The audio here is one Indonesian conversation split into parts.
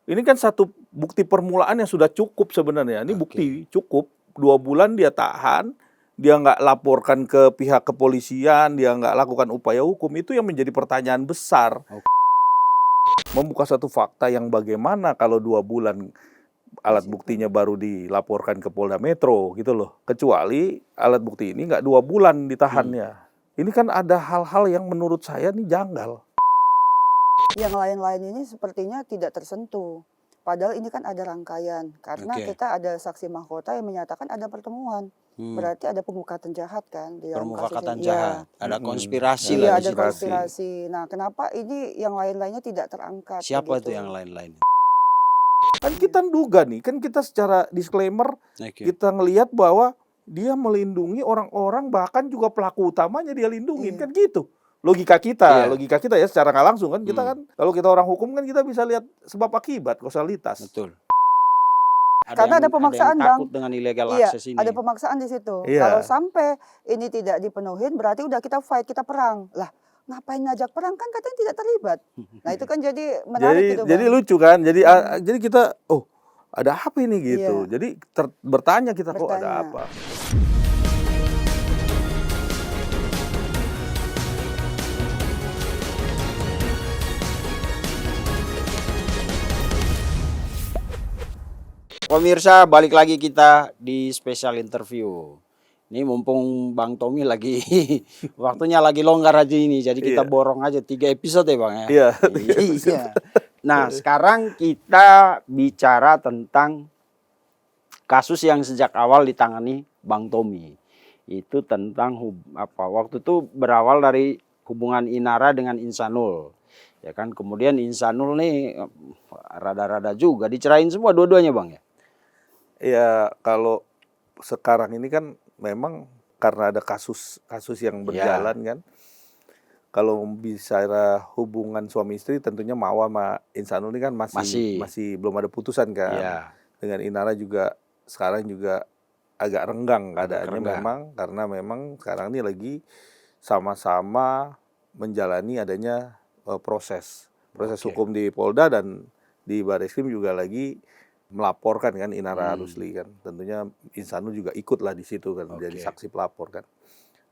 Ini kan satu bukti permulaan yang sudah cukup sebenarnya. Ini bukti cukup. 2 bulan dia tahan, dia nggak laporkan ke pihak kepolisian, dia nggak lakukan upaya hukum. Itu yang menjadi pertanyaan besar. Membuka satu fakta yang bagaimana kalau 2 bulan alat buktinya baru dilaporkan ke Polda Metro gitu loh. Kecuali alat bukti ini nggak 2 bulan ditahannya. Ini kan ada hal-hal yang menurut saya nih janggal. Yang lain-lain ini sepertinya tidak tersentuh. Padahal ini kan ada rangkaian. Karena kita ada saksi mahkota yang menyatakan ada pertemuan. Berarti ada pemufakatan jahat kan di dalam kasus Permufakatan ini. jahat. Ada konspirasi Iya, lah ada di situ. konspirasi. Nah, kenapa ini yang lain-lainnya tidak terangkat? Siapa begitu? itu yang lain-lain? Kan kita duga nih, kan kita secara disclaimer kita ngelihat bahwa dia melindungi orang-orang, bahkan juga pelaku utamanya dia lindungin, kan gitu. Logika kita ya secara nggak langsung kan kita kan, kalau kita orang hukum kan kita bisa lihat sebab akibat, kausalitas. Betul. Karena ada pemaksaan, ada yang takut dengan illegal access ini. Ada pemaksaan di situ. Iya. Kalau sampai ini tidak dipenuhin, berarti udah kita fight, kita perang. Lah, ngapain ngajak perang, kan katanya tidak terlibat. Nah, itu kan jadi menarik gitu, Bang. Jadi lucu kan, jadi kita ada apa ini gitu. Jadi bertanya kita kok ada apa. Pemirsa, balik lagi kita di special interview. Ini mumpung Bang Tommy lagi waktunya lagi longgar aja ini, jadi kita borong aja 3 episode ya Bang ya. Iya. Nah, sekarang kita bicara tentang kasus yang sejak awal ditangani Bang Tommy. Itu tentang waktu itu berawal dari hubungan Inara dengan Insanul. Ya kan, kemudian Insanul nih rada-rada juga dicerain semua dua-duanya Bang ya. Ya kalau sekarang ini kan memang karena ada kasus yang berjalan kan. Kalau bicara hubungan suami istri tentunya Mawa sama Insanul ini kan masih belum ada putusan kan. Dengan Inara juga sekarang juga agak renggang keadaannya memang karena memang sekarang ini lagi sama-sama menjalani adanya proses hukum di Polda dan di Barreskrim juga lagi melaporkan kan Inara Rusli kan. Tentunya Insanul juga ikutlah di situ kan jadi saksi pelapor kan.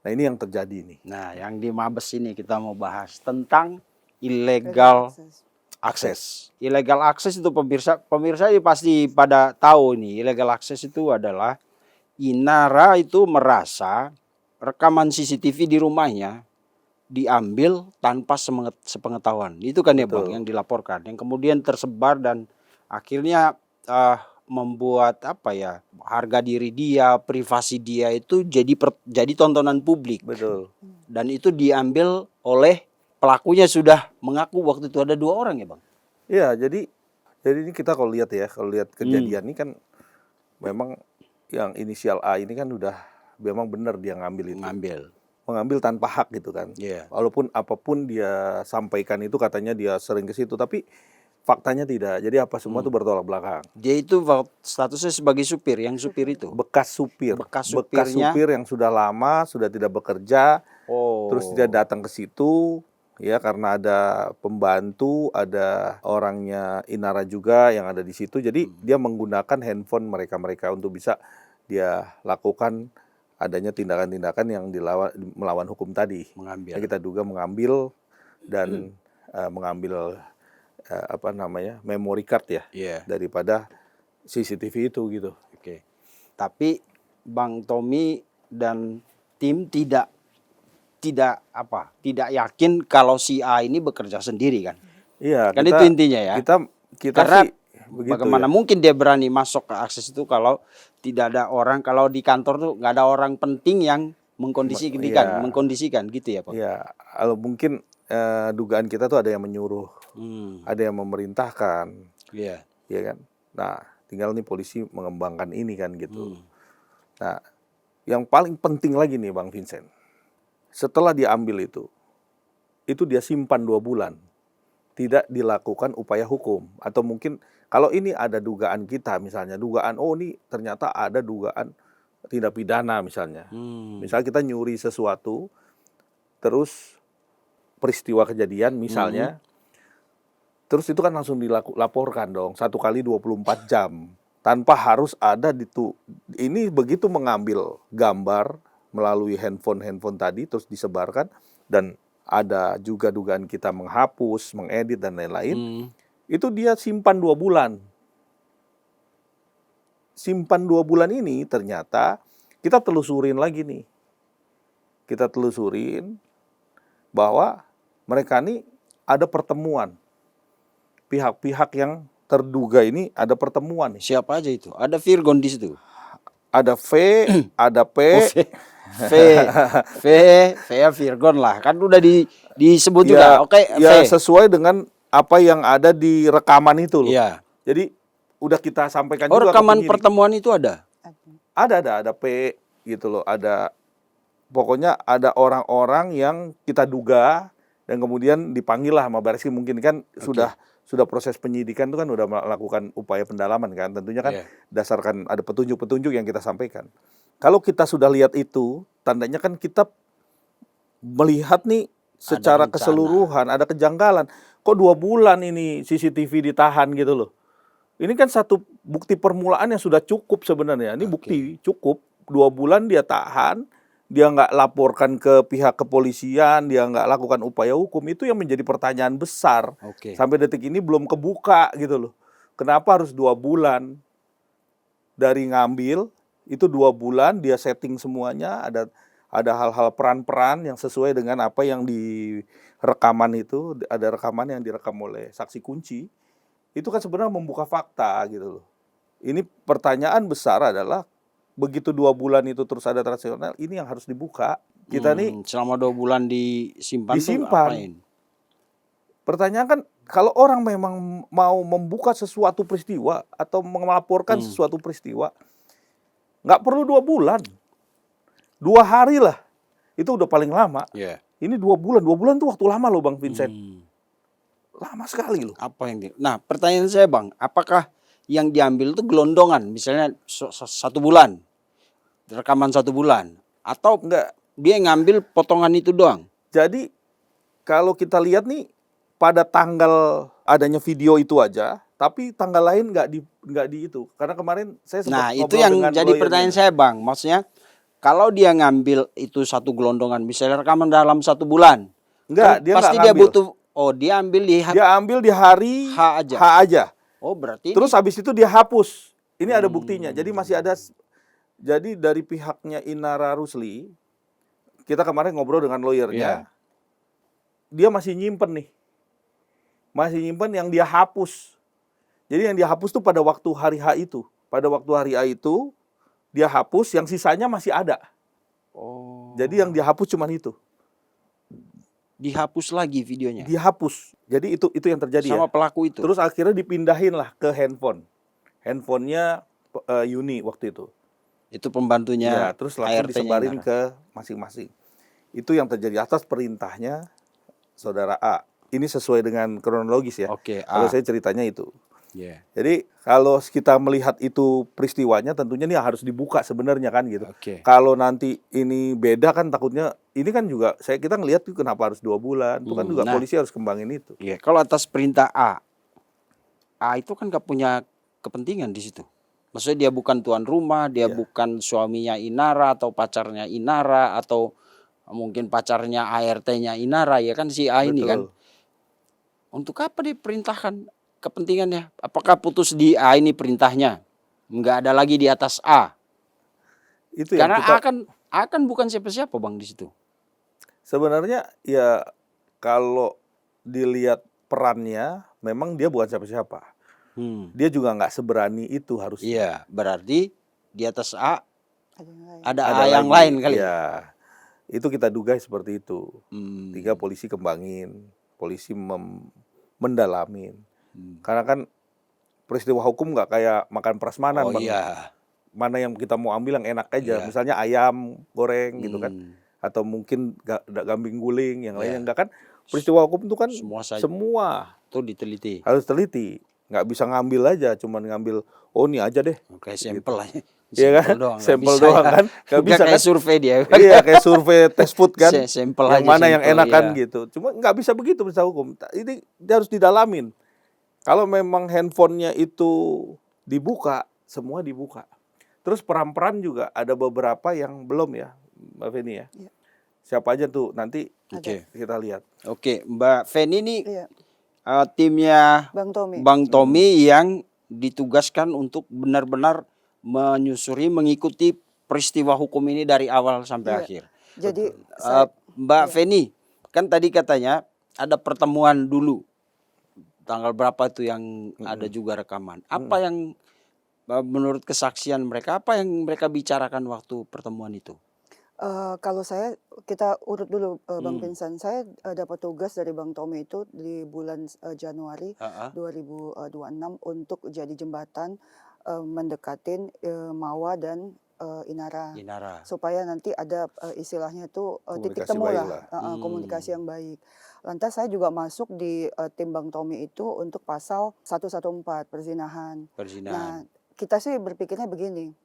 Nah, ini yang terjadi nih. Nah, yang di Mabes ini kita mau bahas tentang illegal access. Illegal access itu pemirsa pasti pada tahu nih, illegal access itu adalah Inara itu merasa rekaman CCTV di rumahnya diambil tanpa sepengetahuan. Itu kan ya Bang yang dilaporkan, yang kemudian tersebar dan akhirnya membuat harga diri dia, privasi dia itu jadi tontonan publik. Betul. Dan itu diambil oleh pelakunya sudah mengaku waktu itu ada 2 orang ya Bang. Iya, jadi ini kita kalau lihat kejadian ini kan memang yang inisial A ini kan udah memang benar dia ngambil itu. Mengambil tanpa hak gitu kan. Walaupun apapun dia sampaikan itu katanya dia sering ke situ, tapi faktanya tidak. Jadi apa semua itu bertolak belakang. Dia itu statusnya sebagai supir, yang supir itu. Bekas supir yang sudah lama sudah tidak bekerja. Terus dia datang ke situ ya karena ada pembantu, ada orangnya Inara juga yang ada di situ. Jadi dia menggunakan handphone mereka untuk bisa dia lakukan adanya tindakan-tindakan yang melawan hukum tadi. Yang kita duga mengambil dan mengambil memory card daripada CCTV itu gitu. Tapi Bang Tommy dan tim tidak yakin kalau si A ini bekerja sendiri kan? Iya, kan itu intinya ya. Kita karena sih begitu bagaimana mungkin dia berani masuk ke akses itu kalau tidak ada orang, kalau di kantor tuh nggak ada orang penting yang mengkondisikan gitu ya Pak? Iya, kalau mungkin dugaan kita tuh ada yang menyuruh, ada yang memerintahkan, ya kan. Nah, tinggal nih polisi mengembangkan ini kan gitu. Nah, yang paling penting lagi nih Bang Vincent, setelah diambil itu dia simpan 2 bulan, tidak dilakukan upaya hukum atau mungkin kalau ini ada dugaan kita misalnya ini ternyata ada dugaan tindak pidana misalnya. Misalnya kita nyuri sesuatu, terus peristiwa kejadian misalnya Terus itu kan langsung dilaporkan dong, 1 kali 24 jam. Tanpa harus ada ini begitu mengambil gambar melalui handphone tadi, terus disebarkan, dan ada juga dugaan kita menghapus, mengedit, dan lain-lain. Itu dia simpan 2 bulan. Simpan 2 bulan ini ternyata kita telusurin lagi nih. Kita telusurin bahwa mereka ini ada pertemuan. Pihak-pihak yang terduga ini ada pertemuan nih. Siapa aja itu? Ada Virgon di situ. Ada V, ada P. V ya Virgon lah. Kan udah disebut juga. Oke, ya V. sesuai dengan apa yang ada di rekaman itu loh. Iya. Jadi udah kita sampaikan Oh, juga ke rekaman penyidik. pertemuan itu ada? Ada P gitu loh. Pokoknya ada orang-orang yang kita duga dan kemudian dipanggil lah sama Bareskrim, mungkin kan sudah proses penyidikan itu kan udah melakukan upaya pendalaman kan, tentunya kan dasarkan ada petunjuk-petunjuk yang kita sampaikan. Kalau kita sudah lihat itu, tandanya kan kita melihat nih secara keseluruhan ada kejanggalan. Kok 2 bulan ini CCTV ditahan gitu loh. Ini kan satu bukti permulaan yang sudah cukup sebenarnya. Ini bukti cukup, 2 bulan dia tahan, dia nggak laporkan ke pihak kepolisian, dia nggak lakukan upaya hukum. Itu yang menjadi pertanyaan besar. Sampai detik ini belum kebuka gitu loh. Kenapa harus 2 bulan? Dari ngambil, itu 2 bulan dia setting semuanya, ada hal-hal peran-peran yang sesuai dengan apa yang di rekaman itu, ada rekaman yang direkam oleh saksi kunci. Itu kan sebenarnya membuka fakta gitu loh. Ini pertanyaan besar adalah begitu 2 bulan itu terus ada transaksional, ini yang harus dibuka. Kita nih selama 2 bulan disimpan. Tuh apain? Pertanyaan kan, kalau orang memang mau membuka sesuatu peristiwa atau melaporkan sesuatu peristiwa, nggak perlu 2 bulan, 2 hari lah, itu udah paling lama. Ini 2 bulan, 2 bulan tuh waktu lama loh Bang Vincent. Lama sekali loh. Nah, pertanyaan saya Bang, apakah yang diambil itu gelondongan, misalnya 1 bulan, rekaman 1 bulan, atau enggak, dia ngambil potongan itu doang? Jadi kalau kita lihat nih, pada tanggal adanya video itu aja, tapi tanggal lain nggak di itu. Karena kemarin saya sempat itu yang jadi pertanyaan saya Bang, maksudnya kalau dia ngambil itu 1 gelondongan, misalnya rekaman dalam 1 bulan, enggak, kan dia pasti nggak dia ngambil. butuh. Oh, dia ambil di hari H aja. Oh, berarti terus habis itu dia hapus. Ini ada buktinya. Jadi masih ada. Jadi dari pihaknya Inara Rusli, kita kemarin ngobrol dengan lawyernya, dia masih nyimpen nih. Masih nyimpen yang dia hapus. Jadi yang dia hapus tuh pada waktu hari H itu. Pada waktu hari H itu dia hapus, yang sisanya masih ada. Jadi yang dia hapus cuman itu. Dihapus lagi videonya. Dihapus. Jadi itu yang terjadi sama pelaku itu. Terus akhirnya dipindahin lah ke handphonenya Yuni waktu itu. Itu pembantunya. Terus langsung disebarin ke masing-masing. Itu yang terjadi atas perintahnya Saudara A. Ini sesuai dengan kronologis ya. Kalau saya ceritanya itu. Jadi kalau kita melihat itu peristiwanya, tentunya ini harus dibuka sebenarnya kan gitu. Kalau nanti ini beda kan takutnya, ini kan juga kita ngelihat tuh kenapa harus 2 bulan. Itu kan juga polisi harus kembangin itu. Kalau atas perintah A itu kan gak punya kepentingan di situ. Maksudnya dia bukan tuan rumah, dia bukan suaminya Inara atau pacarnya Inara atau mungkin pacarnya ART-nya Inara, ya kan si A ini kan. Untuk apa dia perintahkan kepentingannya? Apakah putus di A ini perintahnya? Nggak ada lagi di atas A. Itu karena A kan bukan siapa-siapa Bang di situ. Sebenarnya ya kalau dilihat perannya, memang dia bukan siapa-siapa. Dia juga nggak seberani itu harusnya. Iya, berarti di atas A ada A lagi, yang lain kali. Ya, itu kita duga seperti itu. 3 polisi kembangin, polisi mendalamin. Karena kan peristiwa hukum nggak kayak makan prasmanan, Bang. Mana yang kita mau ambil yang enak aja. Misalnya ayam goreng gitu kan. Atau mungkin kambing guling, yang lainnya enggak kan. Peristiwa hukum itu kan semua itu diteliti. Harus teliti. Nggak bisa ngambil aja, cuman ngambil, ini aja deh. Kayak sampel aja. Iya kan? Sampel doang kan? Nggak bisa kayak kan? survei dia. Iya, kayak survei test food kan? Sampel yang aja, mana yang enak kan iya. gitu. Cuma nggak bisa begitu peristiwa hukum. Ini dia harus didalamin. Kalau memang handphonenya itu dibuka, semua dibuka. Terus peran-peran juga ada beberapa yang belum ya, Mbak Feni ya. Iya. Siapa aja tuh nanti Oke. kita lihat. Oke, Mbak Feni ini Iya, timnya Bang Tommy. Bang Tommy yang ditugaskan untuk benar-benar menyusuri, mengikuti peristiwa hukum ini dari awal sampai Iya. akhir. Jadi Mbak iya. Feni, kan tadi katanya ada pertemuan dulu. Tanggal berapa itu yang ada juga rekaman. Apa yang menurut kesaksian mereka, apa yang mereka bicarakan waktu pertemuan itu? Kalau kita urut dulu, Bang Vincent. Saya dapat tugas dari Bang Tommy itu di bulan Januari 2026 untuk jadi jembatan mendekatin Mawa dan Inara. Supaya nanti ada istilahnya itu titik Komunikasi temu baik lah, lah. komunikasi yang baik. Lantas saya juga masuk di tim Bang Tommy itu untuk pasal 114 perzinahan. Nah, kita sih berpikirnya begini,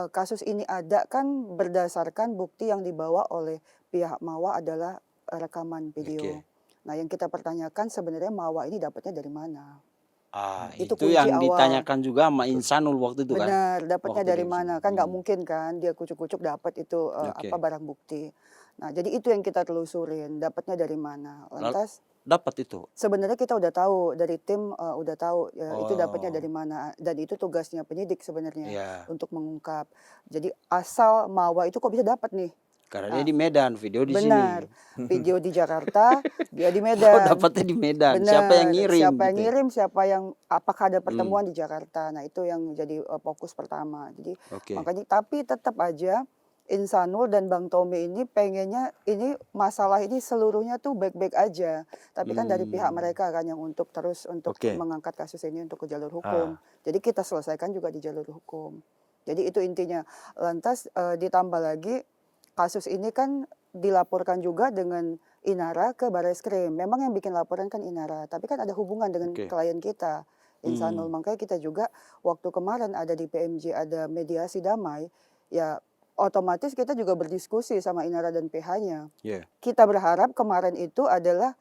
kasus ini ada kan berdasarkan bukti yang dibawa oleh pihak Mawa adalah rekaman video. Nah, yang kita pertanyakan sebenarnya Mawa ini dapatnya dari mana? Itu kunci yang awal. ditanyakan juga sama Insanul waktu itu kan. Benar, dapatnya Waktu dari dia mana? Kan nggak mungkin kan dia kucuk-kucuk dapat itu barang bukti. Nah, jadi itu yang kita telusurin, dapatnya dari mana. Lantas Dapat itu. sebenarnya kita udah tahu dari tim, udah tahu itu dapatnya dari mana, dan itu tugasnya penyidik sebenarnya untuk mengungkap. Jadi asal Mawa itu kok bisa dapat nih? Karena dia di Medan, video di Benar, sini. video di Jakarta, dia di Oh, Medan. dapatnya di Medan. Benar, Siapa yang ngirim? siapa yang gitu ya? ngirim, apakah ada pertemuan di Jakarta. Nah, itu yang jadi fokus pertama. Jadi makanya, tapi tetap aja Insanul dan Bang Tommy ini pengennya ini masalah ini seluruhnya tuh baik-baik aja. Tapi kan dari pihak mereka kan yang untuk mengangkat kasus ini untuk ke jalur hukum. Jadi kita selesaikan juga di jalur hukum. Jadi itu intinya. Lantas ditambah lagi kasus ini kan dilaporkan juga dengan Inara ke Barreskrim. Memang yang bikin laporan kan Inara, tapi kan ada hubungan dengan klien kita, Insanul. Makanya kita juga waktu kemarin ada di PMJ ada mediasi damai, ya otomatis kita juga berdiskusi sama Inara dan PH-nya. Kita berharap kemarin itu adalah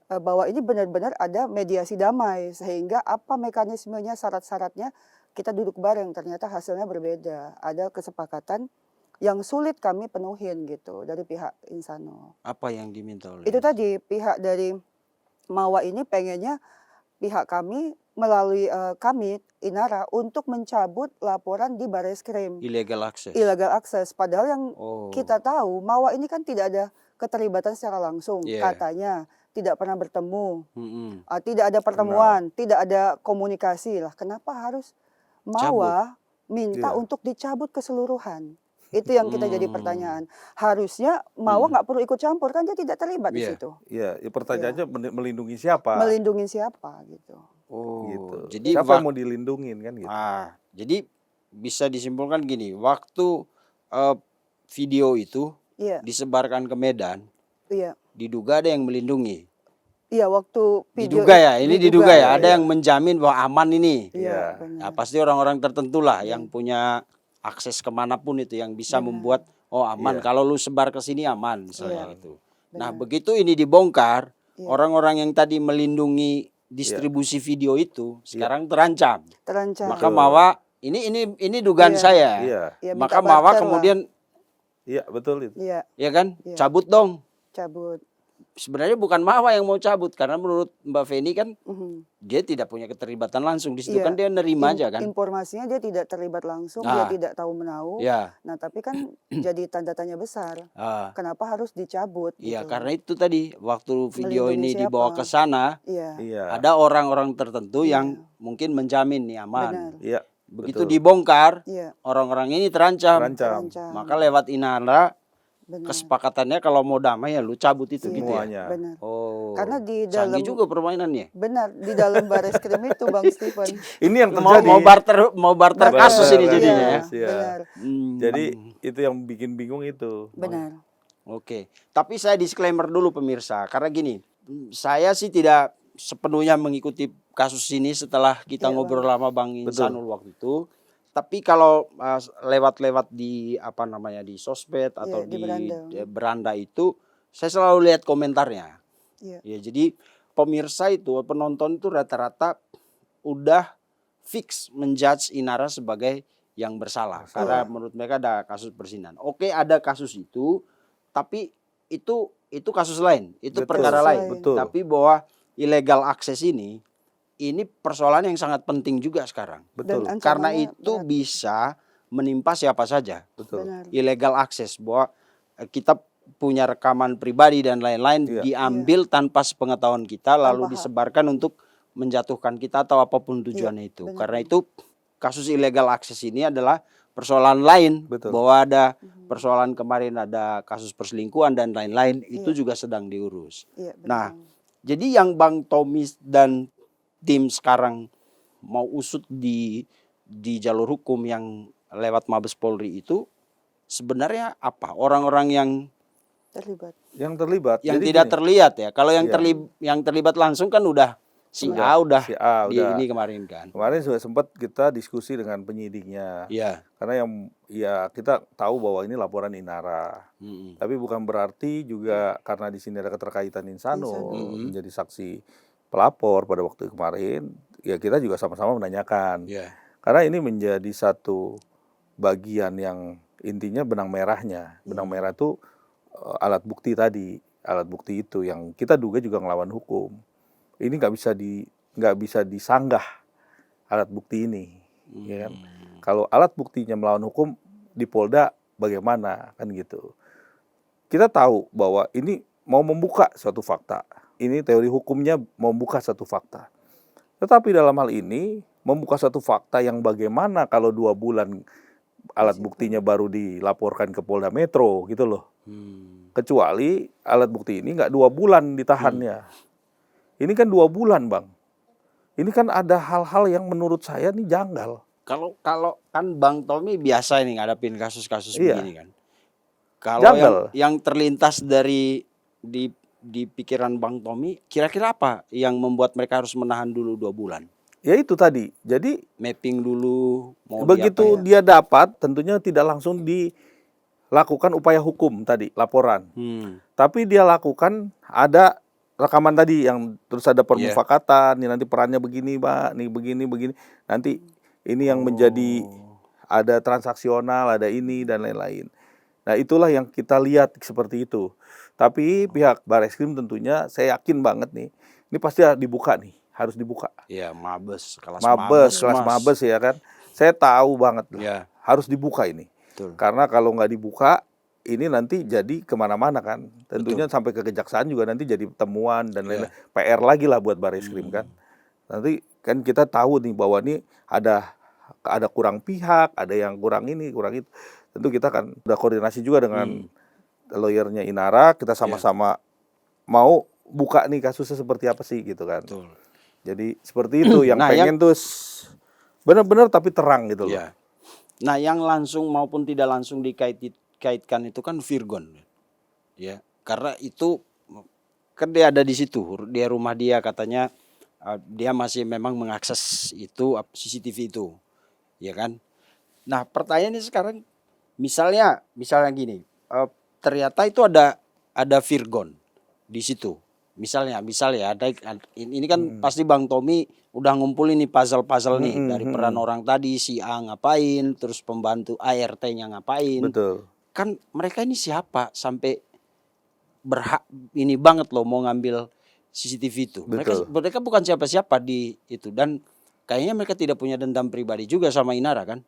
bahwa ini benar-benar ada mediasi damai, sehingga apa mekanismenya, syarat-syaratnya kita duduk bareng. Ternyata hasilnya berbeda. Ada kesepakatan yang sulit kami penuhin gitu dari pihak Insanul. Apa yang diminta oleh? Itu tadi pihak dari Mawa ini pengennya pihak kami melalui kami Inara untuk mencabut laporan di Barreskrim. Illegal access. Illegal access. Padahal yang kita tahu Mawa ini kan tidak ada keterlibatan secara langsung. Katanya tidak pernah bertemu, tidak ada pertemuan, tidak ada komunikasi lah. Kenapa harus Mawa minta untuk dicabut keseluruhan? Itu yang kita jadi pertanyaan. Harusnya Mawa nggak perlu ikut campur, kan dia tidak terlibat di situ. Iya, pertanyaannya melindungi siapa? Melindungi siapa gitu. Gitu. Jadi siapa yang mau dilindungin kan gitu. Jadi bisa disimpulkan gini, waktu video itu disebarkan ke Medan, diduga ada yang melindungi. Iya, waktu video diduga ya, ini diduga ya, ada yang menjamin bahwa aman ini. Iya. Nah, pasti orang-orang tertentu lah yang punya akses kemanapun itu yang bisa membuat aman. Kalau lu sebar ke sini aman misalnya gitu. Nah, begitu ini dibongkar, orang-orang yang tadi melindungi distribusi video itu sekarang terancam. Maka Mawa ini dugaan saya. Maka Mawa kemudian betul itu. Iya kan? Cabut dong. Cabut. Sebenarnya bukan Mawa yang mau cabut, karena menurut Mbak Feni kan dia tidak punya keterlibatan langsung di situ, kan dia nerima aja kan. Informasinya dia tidak terlibat langsung, dia tidak tahu menahu. Nah, tapi kan jadi tanda tanya besar. Kenapa harus dicabut? Iya, gitu. karena itu tadi waktu video Melindungi ini siapa? dibawa ke sana, ada orang-orang tertentu yang mungkin menjamin nih aman. Benar. Begitu dibongkar, orang-orang ini terancam. Maka lewat Inara kesepakatannya kalau mau damai ya lu cabut itu gitu ya. Benar. Karena di dalam canggih juga permainannya. Benar, di dalam Barreskrim itu Bang Stephen. Ini yang terjadi. Mau barter kasus ini jadinya ya. Benar. Jadi itu yang bikin bingung itu. Benar. Oke. Tapi saya disclaimer dulu pemirsa, karena gini, saya sih tidak sepenuhnya mengikuti kasus ini setelah kita ngobrol lama Bang Insanul waktu itu. Tapi kalau lewat-lewat di di sosmed atau di beranda itu, saya selalu lihat komentarnya. Ya, jadi pemirsa itu, penonton itu rata-rata udah fix menjudge Inara sebagai yang bersalah. Karena menurut mereka ada kasus perzinahan. Oke, ada kasus itu, tapi itu kasus lain, itu Betul, perkara lain. betul. Tapi bahwa illegal access ini persoalan yang sangat penting juga sekarang. Betul. Dan Karena ancamannya itu berat. bisa menimpa siapa saja. Betul. Benar. Illegal access, bahwa kita punya rekaman pribadi dan lain-lain Iya. diambil tanpa sepengetahuan kita lalu Tanpa hak. disebarkan untuk menjatuhkan kita atau apapun tujuannya itu. benar. Karena itu kasus illegal access ini adalah persoalan lain. Betul. Bahwa ada persoalan kemarin ada kasus perselingkuhan dan lain-lain itu juga sedang diurus. Iya, benar. Nah, jadi yang Bang Tommy dan tim sekarang mau usut di jalur hukum yang lewat Mabes Polri itu sebenarnya apa? Orang-orang yang terlibat. Yang terlibat. yang Jadi tidak gini, terlihat ya. Kalau yang Iya. yang terlibat langsung kan udah si A udah si A di udah. ini kemarin kan. Kemarin sudah sempat kita diskusi dengan penyidiknya. Iya. Karena kita tahu bahwa ini laporan Inara. Mm-mm. Tapi bukan berarti juga karena di sini ada keterkaitan Insano Mm-mm. menjadi saksi pelapor pada waktu kemarin, ya kita juga sama-sama menanyakan. Iya. Karena ini menjadi satu bagian yang intinya benang merahnya. Benang merah itu alat bukti tadi, alat bukti itu yang kita duga juga ngelawan hukum. Ini nggak bisa disanggah alat bukti ini, ya kan? Kalau alat buktinya melawan hukum di Polda bagaimana kan gitu. Kita tahu bahwa ini mau membuka suatu fakta. Ini teori hukumnya mau membuka satu fakta. Tetapi dalam hal ini membuka satu fakta yang bagaimana kalau 2 bulan alat buktinya baru dilaporkan ke Polda Metro gitu loh. Kecuali alat bukti ini nggak 2 bulan ditahannya. Ini kan 2 bulan, Bang. Ini kan ada hal-hal yang menurut saya nih janggal. Kalau kan Bang Tommy biasa ini ngadapin kasus-kasus Iya. begini kan. Kalau Janggal. yang terlintas dari di pikiran Bang Tommy, kira-kira apa yang membuat mereka harus menahan dulu 2 bulan? Ya itu tadi. Jadi Mapping dulu mau begitu diapain? dia dapat, tentunya tidak langsung dilakukan upaya hukum tadi, laporan. Tapi dia lakukan ada rekaman tadi yang terus ada permufakatan, nih nanti perannya begini, Pak, nih begini. Nanti ini yang menjadi ada transaksional, ada ini dan lain-lain. Nah, itulah yang kita lihat seperti itu. Tapi pihak Barreskrim tentunya saya yakin banget nih, ini pasti dibuka nih, harus dibuka. Iya, Mabes, kelas Kelas Mas. Mabes ya kan. Saya tahu banget lah, Ya, harus dibuka ini. betul. Karena kalau nggak dibuka, ini nanti jadi kemana-mana kan. Tentunya sampai ke kejaksaan juga nanti jadi temuan dan lain-lain. PR lagi lah buat Barreskrim kan. Nanti kan kita tahu nih bahwa ini ada kurang pihak, ada yang kurang ini, kurang itu. Tentu kita kan udah koordinasi juga dengan lawyernya Inara, kita sama-sama mau buka nih kasusnya seperti apa sih gitu kan. Betul. Jadi seperti itu yang Nah, pengen tuh benar-benar tapi terang gitu loh. Iya. Nah, yang langsung maupun tidak langsung dikaitkan itu kan Virgon. Ya, karena itu kan dia ada di situ, dia rumah dia katanya dia masih memang mengakses itu CCTV itu. Ya kan? Nah, pertanyaannya sekarang misalnya gini, ternyata itu ada Virgon di situ. Misalnya ada ini kan pasti Bang Tommy udah ngumpulin nih puzzle nih dari peran orang tadi, si A ngapain, terus pembantu ART-nya ngapain. Betul. Kan mereka ini siapa sampai berhak ini banget loh mau ngambil CCTV itu. Mereka bukan siapa-siapa di itu, dan kayaknya mereka tidak punya dendam pribadi juga sama Inara kan.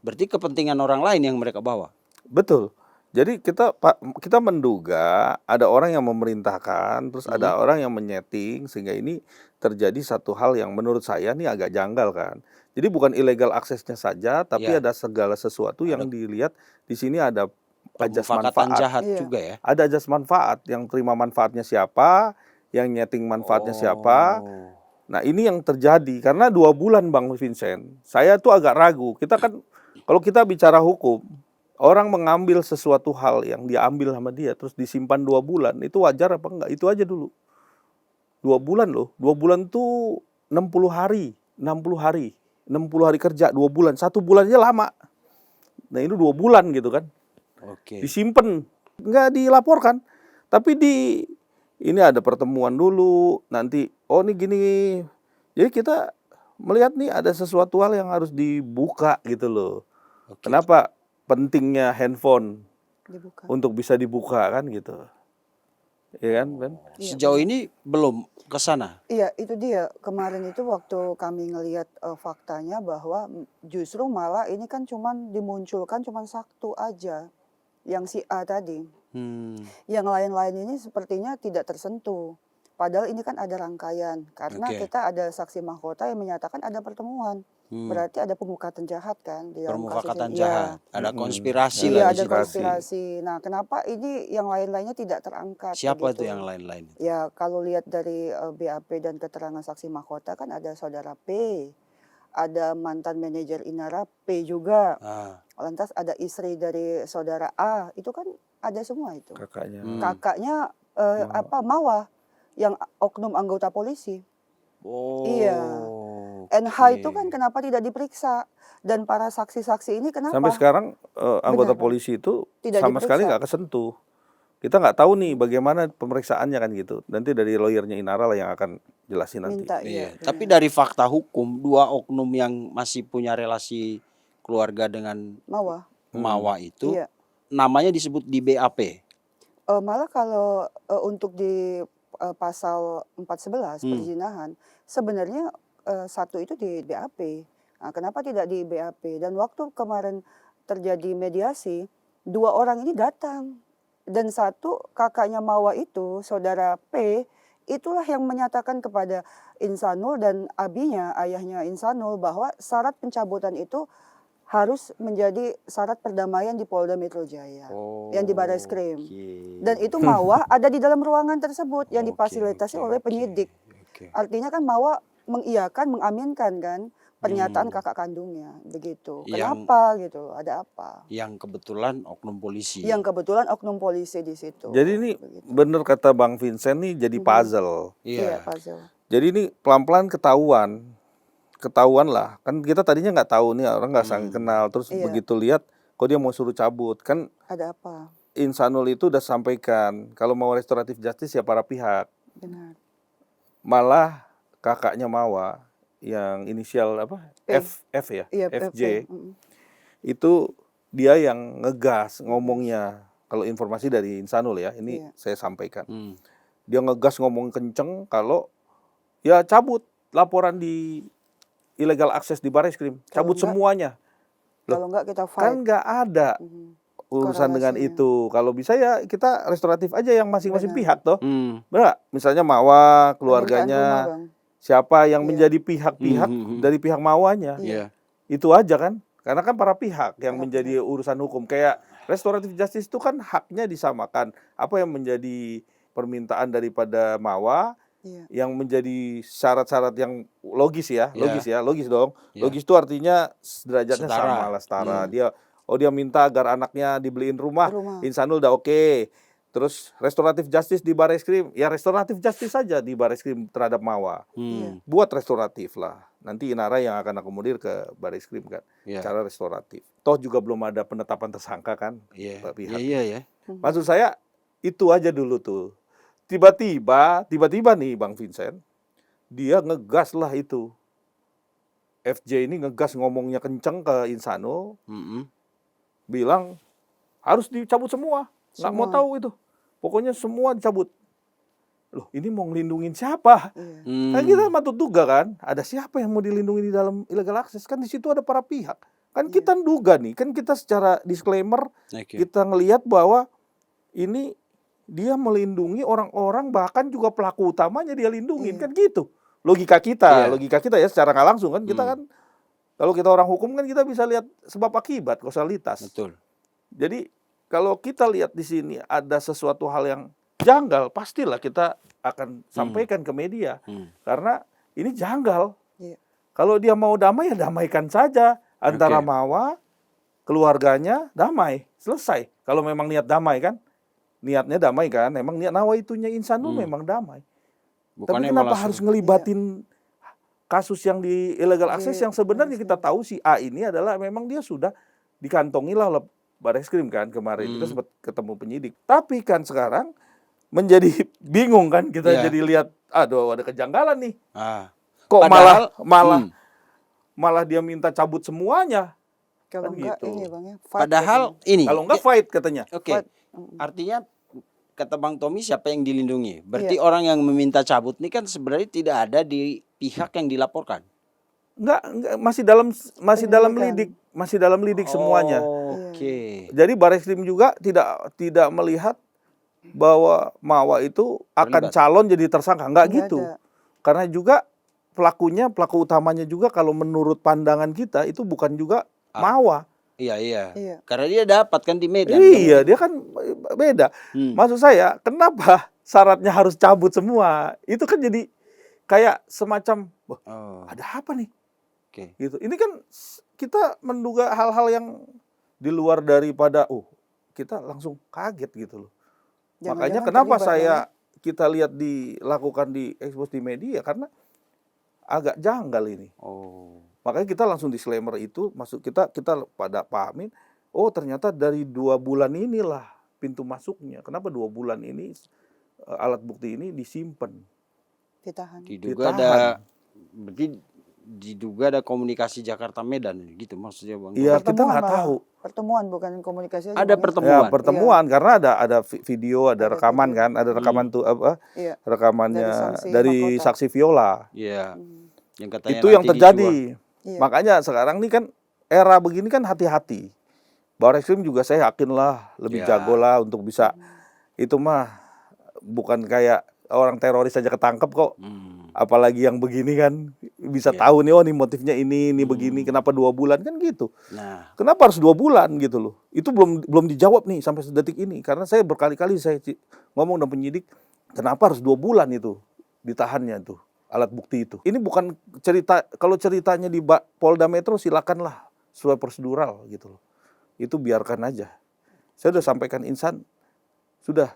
Berarti kepentingan orang lain yang mereka bawa. Betul. Jadi kita menduga ada orang yang memerintahkan, terus ada orang yang menyeting sehingga ini terjadi satu hal yang menurut saya nih agak janggal kan. Jadi bukan illegal aksesnya saja, tapi ada segala sesuatu yang dilihat di sini ada ajas manfaat jahat juga ya. Ada ajas manfaat, yang terima manfaatnya siapa, yang nyeting manfaatnya siapa. Nah, ini yang terjadi karena 2 bulan Bang Vincent. Saya tuh agak ragu. Kita kan kalau kita bicara hukum, orang mengambil sesuatu hal yang diambil sama dia terus disimpan 2 bulan, itu wajar apa enggak? Itu aja dulu. 2 bulan loh. 2 bulan tuh 60 hari. 60 hari kerja 2 bulan. 1 bulan aja lama. Nah, ini 2 bulan gitu kan. Oke. Disimpan, enggak dilaporkan. Tapi ini ada pertemuan dulu, nanti ini gini. Jadi kita melihat nih ada sesuatu hal yang harus dibuka gitu loh. Oke. Kenapa pentingnya handphone Dibuka. untuk bisa dibuka kan gitu. Iya kan, Ben? Iya, Sejauh benar. ini belum ke sana. Iya, itu dia. Kemarin itu waktu kami ngelihat faktanya bahwa justru malah ini kan cuman dimunculkan cuman satu aja, yang si A tadi. Yang lain-lain ini sepertinya tidak tersentuh. Padahal ini kan ada rangkaian, karena Oke. kita ada saksi mahkota yang menyatakan ada pertemuan. Berarti ada pemufakatan jahat kan di dalam kasus Permufakatan ini. jahat. Iya, Ada Mm-mm. konspirasi Ada lah iya di ada situ. konspirasi. Nah, kenapa ini yang lain-lainnya tidak terangkat Siapa itu begitu? yang lain-lain? Ya, kalau lihat dari BAP dan keterangan saksi mahkota kan ada saudara P, ada mantan manajer Inara P juga, Ah. lantas ada istri dari saudara A, itu kan ada semua itu. Kakaknya. Kakaknya Mawa. Mawa, yang oknum anggota polisi. Iya. Oh. NH itu kan oke. kenapa tidak diperiksa? Dan para saksi-saksi ini Sampai kenapa sekarang anggota benar polisi itu tidak sama sekali diperiksa? nggak kesentuh. Kita nggak tahu nih bagaimana pemeriksaannya kan gitu. Nanti dari lawyernya Inara lah yang akan jelasin nanti. Minta, iya, Iya. Tapi benar. dari fakta hukum, dua oknum yang masih punya relasi keluarga dengan Mawa, Mawa itu iya. namanya disebut di BAP. Malah kalau untuk di pasal 411 perzinahan, sebenarnya satu itu di BAP. Nah, kenapa tidak di BAP? Dan waktu kemarin terjadi mediasi, 2 orang ini datang. Dan satu kakaknya Mawa itu, saudara P, itulah yang menyatakan kepada Insanul dan abinya, ayahnya Insanul, bahwa syarat pencabutan itu harus menjadi syarat perdamaian di Polda Metro Jaya, yang di Barreskrim. Dan itu Mawa ada di dalam ruangan tersebut yang difasilitasi oleh penyidik. Artinya kan Mawa mengiyakan, mengaminkan kan pernyataan kakak kandungnya, begitu. Kenapa gitu? Ada apa? Yang kebetulan oknum polisi. Yang kebetulan oknum polisi di situ. Jadi ini begitu. bener kata Bang Vincent nih jadi puzzle. Iya, Iya. puzzle. Jadi ini pelan-pelan ketahuan lah. Kan kita tadinya nggak tahu nih orang nggak saling kenal. Terus Iya. begitu lihat kok dia mau suruh cabut. Kan Ada apa? Insanul itu udah sampaikan kalau mau restoratif justice ya para pihak. Benar. Malah kakaknya Mawa yang inisial apa? P. F ya, Iya, FJ. P. Itu dia yang ngegas ngomongnya. Kalau informasi dari Insanul ya, ini Iya. saya sampaikan. Dia ngegas ngomong kenceng kalau ya cabut laporan di illegal access di Barreskrim, cabut semuanya. Kalau enggak kita fight. Kan nggak ada urusan dengan Korelasinya. itu. Kalau bisa ya kita restoratif aja yang masing-masing Benar. pihak toh. Hmm. Benar nggak? Misalnya Mawa, Penyitaan keluarganya, rumah, Bang. siapa yang Iya. menjadi pihak-pihak dari pihak Mawanya. Iya. Itu aja kan. Karena kan para pihak yang Para menjadi urusan hukum. Kayak restoratif justice itu kan haknya disamakan. Apa yang menjadi permintaan daripada Mawa, Iya. yang menjadi syarat-syarat yang logis ya, Iya. logis dong. Iya. Logis itu artinya derajatnya Setara. sama lah, setara. Dia minta agar anaknya dibeliin rumah, Rumah. Insanul udah oke. Terus restoratif justice di Barreskrim, ya restoratif justice saja di Barreskrim terhadap Mawa. Iya. Buat restoratif lah. Nanti Inara yang akan akomodir ke Barreskrim kan, Iya. cara restoratif. Toh juga belum ada penetapan tersangka kan, Iya. Pak pihak. Iya ya. Maksud saya itu aja dulu tuh. Tiba-tiba nih Bang Vincent, dia ngegas lah itu. FJ ini ngegas ngomongnya kenceng ke Insanul, bilang harus dicabut semua. Nggak mau tahu itu. Pokoknya semua dicabut. Loh, ini mau ngelindungin siapa? Iya. Kan kita matut duga kan, ada siapa yang mau dilindungi di dalam illegal access? Kan di situ ada para pihak. Kan kita duga nih, kan kita secara disclaimer kita ngelihat bahwa ini dia melindungi orang-orang, bahkan juga pelaku utamanya dia lindungin, kan gitu. Logika kita ya secara nggak langsung kan kita kan, kalau kita orang hukum kan kita bisa lihat sebab akibat, kausalitas. Betul. Jadi kalau kita lihat di sini ada sesuatu hal yang janggal, pastilah kita akan sampaikan ke media. Karena ini janggal. Iya. Kalau dia mau damai ya damaikan saja. Antara Mawa, keluarganya damai. Selesai. Kalau memang niat damai kan. Niatnya damai kan. Memang niat nawaitunya Insanul memang damai. Bukannya tapi kenapa malah harus ngelibatin kasus yang di illegal access yang sebenarnya kita tahu si A ini adalah memang dia sudah dikantongi lah oleh Barreskrim kan kemarin. Kita sempat ketemu penyidik. Tapi kan sekarang menjadi bingung kan kita jadi lihat, aduh ada kejanggalan nih. Kok Padahal, malah malah dia minta cabut semuanya. Kalau Kan enggak gitu. ini Bang ya. fight Padahal ini. Kalau enggak fight katanya. Oke. Fight. Artinya kata Bang Tommy siapa yang dilindungi? Berarti orang yang meminta cabut ini kan sebenarnya tidak ada di pihak yang dilaporkan. Enggak, masih dalam lidik, masih dalam lidik semuanya. Oke. Jadi Bareskrim juga tidak melihat bahwa Mawa itu akan Terlibat. calon jadi tersangka, enggak Nggak gitu. ada. Karena juga pelaku utamanya juga kalau menurut pandangan kita itu bukan juga Mawa. Iya. Iya. Karena dia dapat kan di Medan. Iya, dia kan beda. Hmm. Maksud saya, kenapa syaratnya harus cabut semua? Itu kan jadi kayak semacam, wah, Oh, ada apa nih? oke. Gitu. Ini kan kita menduga hal-hal yang di luar daripada, kita langsung kaget gitu loh. Makanya Jangan-jangan kenapa terlibat, kita lihat dilakukan di expose di media karena agak janggal ini. Oh. Makanya kita langsung disclaimer itu, masuk kita pada pahamin, ternyata dari 2 bulan inilah pintu masuknya. Kenapa 2 bulan ini alat bukti ini disimpan? ditahan. Diduga Ditahan. ada, berarti diduga ada komunikasi Jakarta Medan gitu maksudnya Bang. Iya, kita Pertemuan nggak malah. tahu. Pertemuan bukan komunikasi aja. Ada Bang ya. pertemuan. Ya, pertemuan karena ada video, ada Ada rekaman video. kan, ada rekaman tuh apa? Iya. Rekamannya Dari saksi dari mahkota. saksi Viola. Iya. Hmm. Yang katanya Itu yang nanti terjadi. Iya. Makanya sekarang nih kan era begini kan hati-hati. Bareskrim juga saya yakin lah lebih Ya. jago lah untuk bisa itu mah bukan kayak orang teroris saja ketangkep kok. Apalagi yang begini kan bisa Ya. tahu nih nih motifnya ini begini kenapa 2 bulan kan gitu. Nah, Kenapa harus 2 bulan gitu loh. Itu belum dijawab nih sampai sedetik ini karena saya berkali-kali saya ngomong dengan penyidik kenapa harus 2 bulan itu ditahannya tuh alat bukti itu. Ini bukan cerita, kalau ceritanya di Polda Metro silakanlah sesuai prosedural gitu loh. Itu biarkan aja. Saya sudah sampaikan insan, sudah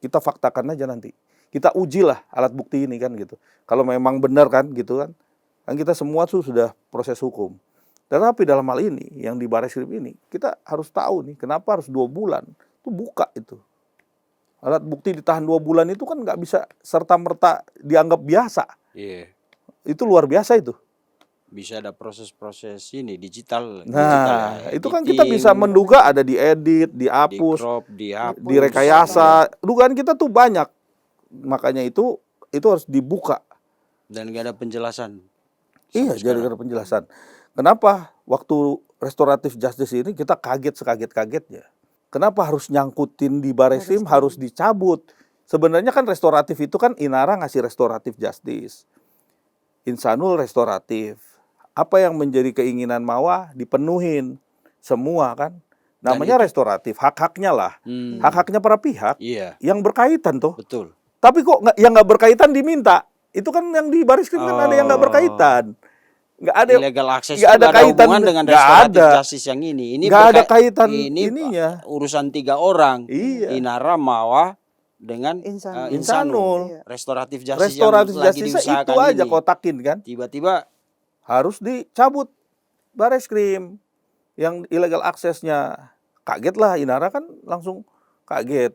kita faktakan aja nanti. Kita ujilah alat bukti ini kan gitu. Kalau memang benar kan gitu kan. Kan kita semua tuh sudah proses hukum. Tetapi dalam hal ini yang di Bareskrim ini kita harus tahu nih kenapa harus 2 bulan. Itu buka itu. Alat bukti ditahan 2 bulan itu kan nggak bisa serta-merta dianggap biasa. iya. Itu luar biasa itu. Bisa ada proses-proses ini digital. Nah, ya, itu kan kita editing, bisa menduga ada diedit, di dihapus, crop, dihapus, direkayasa. Dugaan kita tuh banyak. Makanya itu harus dibuka. dan gak ada penjelasan. Iya, Sampai jadi ada penjelasan. Kenapa waktu restoratif justice ini kita kaget sekaget-kagetnya? Kenapa harus nyangkutin di Bareskrim harus dicabut? Sebenarnya kan restoratif itu kan Inara ngasih restoratif justice. Insanul restoratif. Apa yang menjadi keinginan Mawa dipenuhin semua kan? Namanya restoratif, hak-haknya lah. Hak-haknya para pihak Iya, yang berkaitan tuh. betul. Tapi kok yang nggak berkaitan diminta? Itu kan yang di Bareskrim kan ada yang nggak berkaitan. Nggak ada Illegal access nggak itu ada nggak ada kaitan, hubungan dengan nggak restoratif ada. justice yang ini. Ini Nggak ada berkait- kaitan ini ininya. urusan 3 orang. Iya. Inara Mawa dengan Insanul. Insanul. Iya. restoratif justice Restoratif yang lagi justice diusahakan itu aja ini. kotakin kan. Tiba-tiba Harus dicabut Bareskrim yang illegal aksesnya. Kaget lah Inara kan langsung kaget.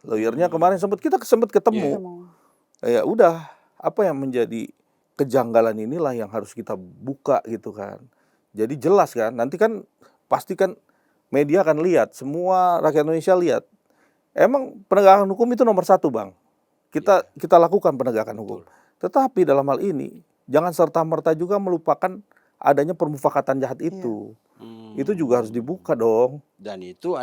Lawyernya kemarin kita sempat ketemu. Ya udah, apa yang menjadi kejanggalan inilah yang harus kita buka gitu kan. Jadi jelas kan, nanti kan pasti kan media akan lihat, semua rakyat Indonesia lihat. Emang penegakan hukum itu nomor 1 Bang. Kita lakukan penegakan hukum. Tetapi dalam hal ini jangan serta-merta juga melupakan adanya permufakatan jahat itu. Itu juga harus dibuka dong. dan itu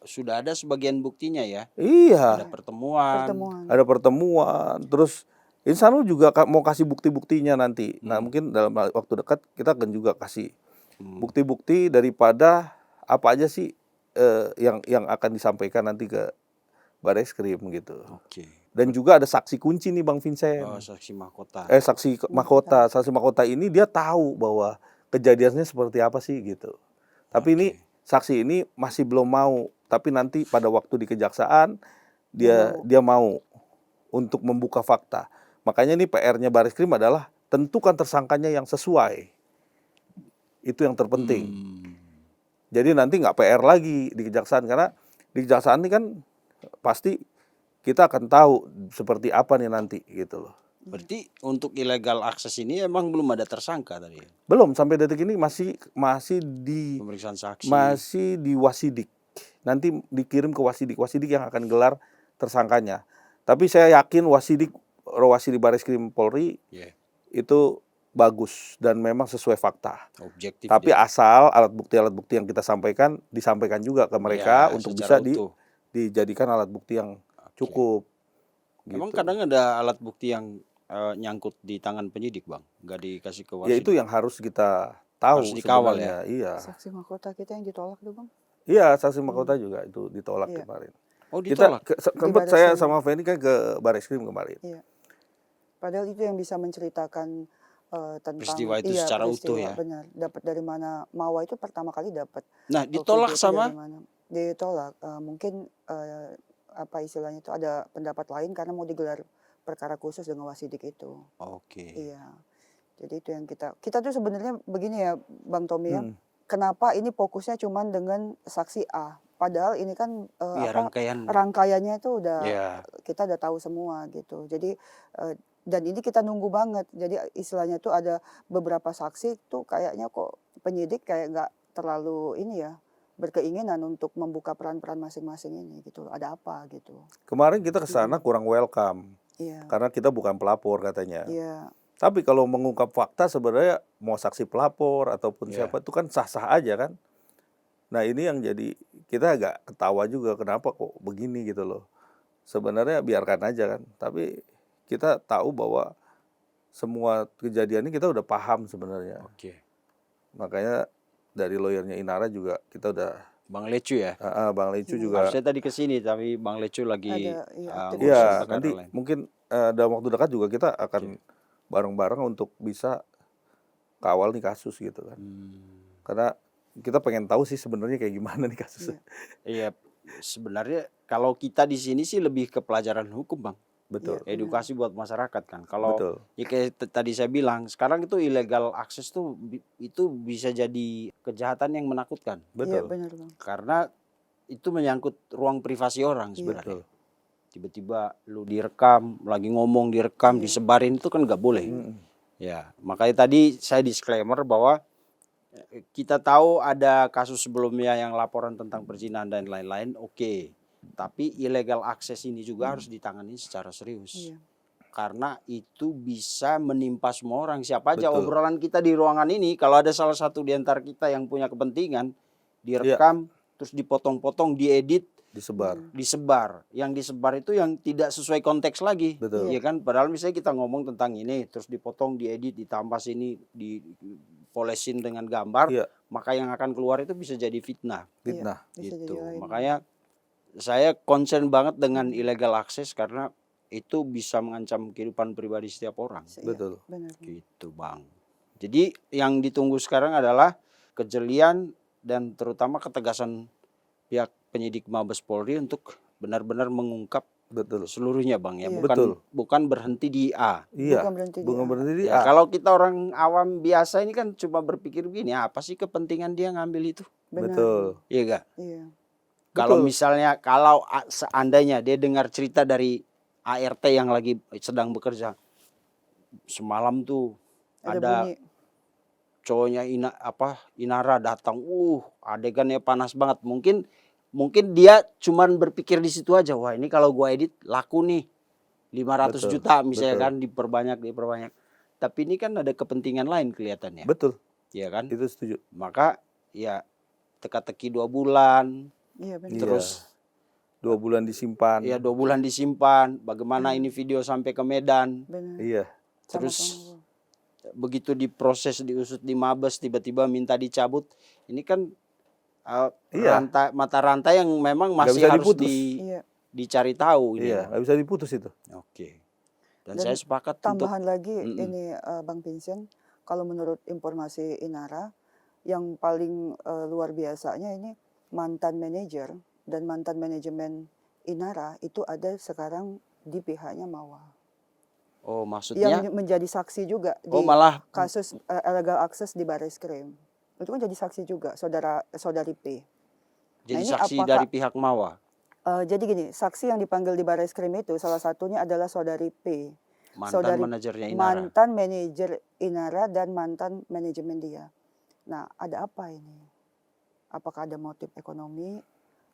sudah ada sebagian buktinya ya. Iya. Ada pertemuan. Ada pertemuan. Terus Insanul juga mau kasih bukti-buktinya nanti. Nah mungkin dalam waktu dekat kita akan juga kasih bukti-bukti daripada apa aja sih yang akan disampaikan nanti ke Bareskrim gitu. Oke. Dan juga ada saksi kunci nih Bang Vincent. Oh, saksi mahkota. Saksi mahkota. Saksi mahkota ini dia tahu bahwa kejadiannya seperti apa sih gitu. Tapi ini saksi ini masih belum mau. Tapi nanti pada waktu di kejaksaan dia mau untuk membuka fakta. Makanya ini PR-nya Bareskrim adalah tentukan tersangkanya yang sesuai. Itu yang terpenting. Jadi nanti nggak PR lagi di kejaksaan karena di kejaksaan ini kan pasti kita akan tahu seperti apa nih nanti gitu loh. Berarti untuk illegal akses ini emang belum ada tersangka tadi ya? Belum, sampai detik ini masih Pemeriksaan saksi. masih di Wasidik. Nanti dikirim ke Wasidik. Wasidik yang akan gelar tersangkanya. Tapi saya yakin Wasidik Barreskrim Polri Yeah. itu bagus dan memang sesuai fakta. Objektif. Tapi dia. asal alat bukti yang kita sampaikan disampaikan juga ke mereka Ya, untuk secara bisa utuh. dijadikan alat bukti yang cukup. Emang Gitu. kadang ada alat bukti yang nyangkut di tangan penyidik, Bang, nggak dikasih ke Ya Wasidik. itu yang harus kita tahu Harus dikawal sebenarnya. Iya. Saksi mahkota kita yang ditolak tuh, Bang. Iya, saksi mahkota juga itu ditolak Iya. kemarin. Oh, Kita ditolak. sempat Di saya Barreskrim. sama Feni kan ke Barreskrim kemarin. Iya. Padahal itu yang bisa menceritakan tentang Peristiwa itu secara utuh ya. Benar. Dapat dari mana Mawa itu pertama kali dapat. Nah, ditolak Video itu sama dari mana? Ditolak. Mungkin apa istilahnya itu ada pendapat lain karena mau digelar perkara khusus dengan Wasidik itu. Oke. Iya. Jadi itu yang kita tuh sebenarnya begini ya, Bang Tommy ya. Hmm. Kenapa ini fokusnya cuman dengan saksi A? Padahal ini kan Iya, rangkaiannya itu udah Ya. kita udah tahu semua gitu. Jadi dan ini kita nunggu banget. Jadi istilahnya tuh ada beberapa saksi tuh kayaknya kok penyidik kayak nggak terlalu ini ya berkeinginan untuk membuka peran-peran masing-masing ini gitu. Ada apa gitu? Kemarin kita ke sana kurang welcome Iya. karena kita bukan pelapor katanya. Iya. Tapi kalau mengungkap fakta sebenarnya mau saksi pelapor ataupun Iya. siapa itu kan sah-sah aja kan. Nah ini yang jadi kita agak ketawa juga kenapa kok begini gitu loh. Sebenarnya biarkan aja kan. Tapi kita tahu bahwa semua kejadian ini kita udah paham sebenarnya. Oke. Makanya dari lawyernya Inara juga kita udah Bang Lecu ya. Bang Lecu juga. Harusnya tadi ke sini tapi Bang Lecu lagi Ada, iya, aktif. Iya, ngurusin perkara nanti lain. mungkin dalam waktu dekat juga kita akan bareng-bareng untuk bisa kawal nih kasus gitu kan. Karena kita pengen tahu sih sebenarnya kayak gimana nih kasusnya. Iya, sebenarnya kalau kita di sini sih lebih ke pelajaran hukum, Bang. Betul. Iya. Edukasi buat masyarakat kan. Kalau Betul. ya kayak tadi saya bilang, sekarang itu illegal akses tuh itu bisa jadi kejahatan yang menakutkan. Iya Betul. benar Bang. Karena itu menyangkut ruang privasi orang sebenarnya. Betul. Tiba-tiba lu direkam, lagi ngomong direkam, disebarin itu kan nggak boleh. Ya, makanya tadi saya disclaimer bahwa kita tahu ada kasus sebelumnya yang laporan tentang perzinahan dan lain-lain, oke. Tapi illegal akses ini juga harus ditangani secara serius. Iya. Karena itu bisa menimpa semua orang. Siapa aja Betul. obrolan kita di ruangan ini, kalau ada salah satu di antara kita yang punya kepentingan, direkam, terus dipotong-potong, diedit, disebar. Yang disebar itu yang tidak sesuai konteks lagi. Betul. Iya kan? Padahal misalnya kita ngomong tentang ini, terus dipotong, diedit, ditambah sini, dipolesin dengan gambar, Iya. maka yang akan keluar itu bisa jadi fitnah. Fitnah. Bisa jadi Gitu. lain. Makanya saya concern banget dengan illegal access karena itu bisa mengancam kehidupan pribadi setiap orang. Iya, Betul. benar. Gitu, Bang. Jadi yang ditunggu sekarang adalah kejelian dan terutama ketegasan pihak penyidik Mabes Polri untuk benar-benar mengungkap Betul. seluruhnya, Bang, ya. Iya. Betul. Bukan berhenti di A. Iya. Bukan berhenti di Bukan A. berhenti di Ya, A. kalau kita orang awam biasa ini kan cuma berpikir begini, apa sih kepentingan dia ngambil itu? Benar. Betul. Iya gak? Iya. Kalau Betul. misalnya kalau seandainya dia dengar cerita dari ART yang lagi sedang bekerja, semalam tuh ada bunyi. cowoknya Inara datang, adegannya panas banget. Mungkin dia cuman berpikir di situ aja, wah ini kalau gua edit laku nih 500 Betul, juta misalnya betul. kan, diperbanyak. Tapi ini kan ada kepentingan lain kelihatannya. Betul. Iya kan? Itu setuju. Maka ya teka-teki 2 bulan, Iya benar. Iya. terus 2 bulan disimpan. ya 2 bulan disimpan. Bagaimana ini video sampai ke Medan? Benar. Iya. Terus Sama-sama. begitu diproses, diusut di Mabes, tiba-tiba minta dicabut. Ini kan Iya. mata rantai yang memang Nggak masih bisa harus diputus. Iya. dicari tahu ini. Iya, nggak bisa diputus itu. Oke. Dan Dan saya sepakat untuk Tambahan lagi Mm-mm. ini Bang Vincent, kalau menurut informasi Inara, yang paling luar biasanya ini mantan manajer dan mantan manajemen Inara itu ada sekarang di pihaknya Mawa. maksudnya Yang menjadi saksi juga di malah kasus illegal access di Barreskrim. Itu kan jadi saksi juga, saudari P. jadi ini saksi apakah- dari pihak Mawa. Jadi gini, saksi yang dipanggil di Barreskrim itu salah satunya adalah saudari P. Mantan saudari manajernya Inara. mantan manajer Inara dan mantan manajemen dia. Nah, ada apa ini? Apakah ada motif ekonomi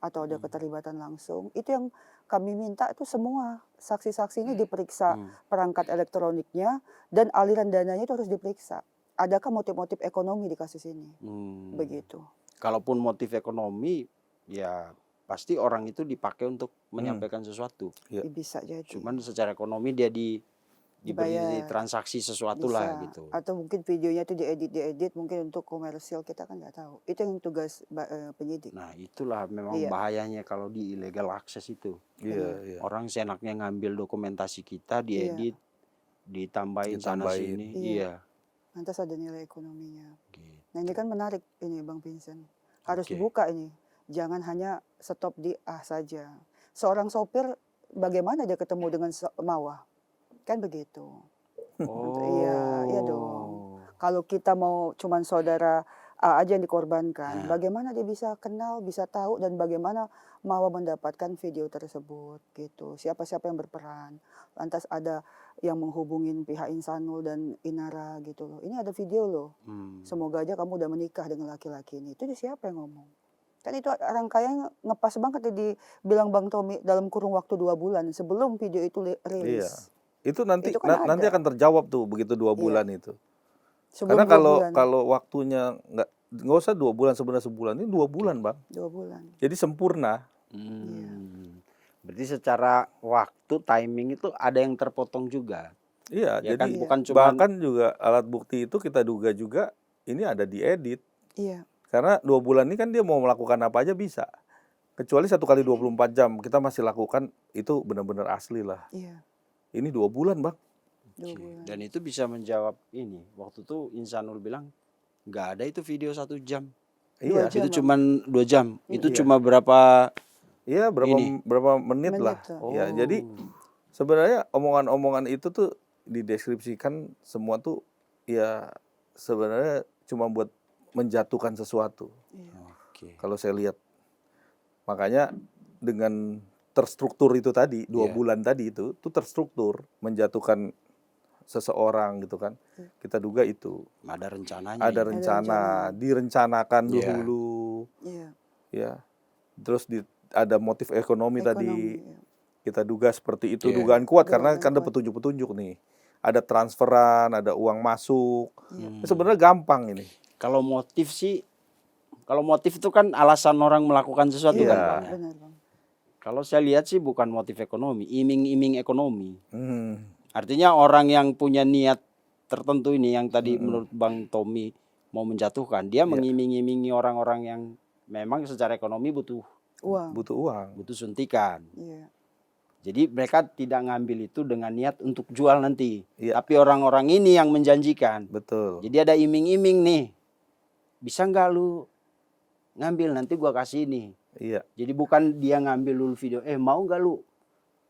atau ada keterlibatan langsung? Itu yang kami minta itu semua saksi-saksi ini diperiksa perangkat elektroniknya dan aliran dananya itu harus diperiksa. Adakah motif-motif ekonomi di kasus ini? Begitu. Kalaupun motif ekonomi, ya pasti orang itu dipakai untuk menyampaikan sesuatu. Bisa jadi. Cuman secara ekonomi dia diberi Dibayar. transaksi sesuatu Bisa. lah gitu. Atau mungkin videonya itu diedit mungkin untuk komersial, kita kan nggak tahu. Itu yang tugas penyidik. Nah itulah memang Iya. bahayanya kalau di illegal access itu. Iya. Orang seenaknya ngambil dokumentasi kita, diedit, ditambahin sana Ditambahin. sini. Iya. Iya. Lantas ada nilai ekonominya. Gitu. Nah ini kan menarik ini Bang Vincent. Harus Oke. dibuka ini. Jangan hanya stop di saja. Seorang sopir bagaimana dia ketemu dengan Mawar? Kan begitu. Iya dong. Kalau kita mau cuman saudara A aja yang dikorbankan, bagaimana dia bisa kenal, bisa tahu, dan bagaimana Mawar mendapatkan video tersebut gitu. Siapa-siapa yang berperan. Lantas ada yang menghubungin pihak Insanul dan Inara gitu loh. Ini ada video loh. Semoga aja kamu udah menikah dengan laki-laki ini. Itu siapa yang ngomong? Kan itu rangkaian ngepas banget dibilang Bang Tommy dalam kurun waktu 2 bulan sebelum video itu rilis. Iya. Itu nanti Itu kan nanti ada. akan terjawab tuh begitu 2 bulan itu. Sebelum Karena 2 bulan. kalau waktunya nggak usah 2 bulan, sebenarnya sebulan, ini 2 bulan Bang. 2 bulan. Jadi sempurna. Berarti secara waktu timing itu ada yang terpotong juga. Iya, Ya jadi kan, bukan cuman bahkan juga alat bukti itu kita duga juga ini ada diedit. Iya. Karena 2 bulan ini kan dia mau melakukan apa aja bisa. Kecuali 1 kali 24 jam kita masih lakukan, itu benar-benar asli lah. Iya. Ini 2 bulan Bang. 2 bulan. Dan itu bisa menjawab ini. Waktu itu Insanul bilang nggak ada itu video 1 jam. Iya. jam, Itu cuman 2 jam. Itu Iya. cuma berapa? Iya, berapa menit lah. Menit, Ya, jadi sebenarnya omongan-omongan itu tuh dideskripsikan semua tuh ya sebenarnya cuma buat menjatuhkan sesuatu. Oke. Kalau saya lihat. Makanya dengan terstruktur itu tadi, 2 bulan tadi itu terstruktur menjatuhkan seseorang gitu kan. Kita duga itu Ada rencananya. ada ini. rencana, direncanakan Iya. dulu. Iya. Ya. Terus ada motif ekonomi tadi. iya. Kita duga seperti itu, Iya. dugaan kuat karena Dugaan kan ada kuat. petunjuk-petunjuk nih. Ada transferan, ada uang masuk. Iya. Sebenarnya gampang ini. Kalau motif sih, kalau motif itu kan alasan orang melakukan sesuatu Iya. kan Bang. ya? Benar Bang. Kalau saya lihat sih bukan motif ekonomi, iming-iming ekonomi. Hmm. Artinya orang yang punya niat tertentu ini yang tadi menurut Bang Tommy mau menjatuhkan, dia mengiming-imingi orang-orang yang memang secara ekonomi butuh Uang. Butuh uang. butuh suntikan. Iya. Jadi mereka tidak ngambil itu dengan niat untuk jual nanti. Iya. Tapi orang-orang ini yang menjanjikan. Betul. Jadi ada iming-iming nih. Bisa nggak lu ngambil nanti gua kasih ini. Iya. Jadi bukan dia ngambil dulu video. Mau nggak lu?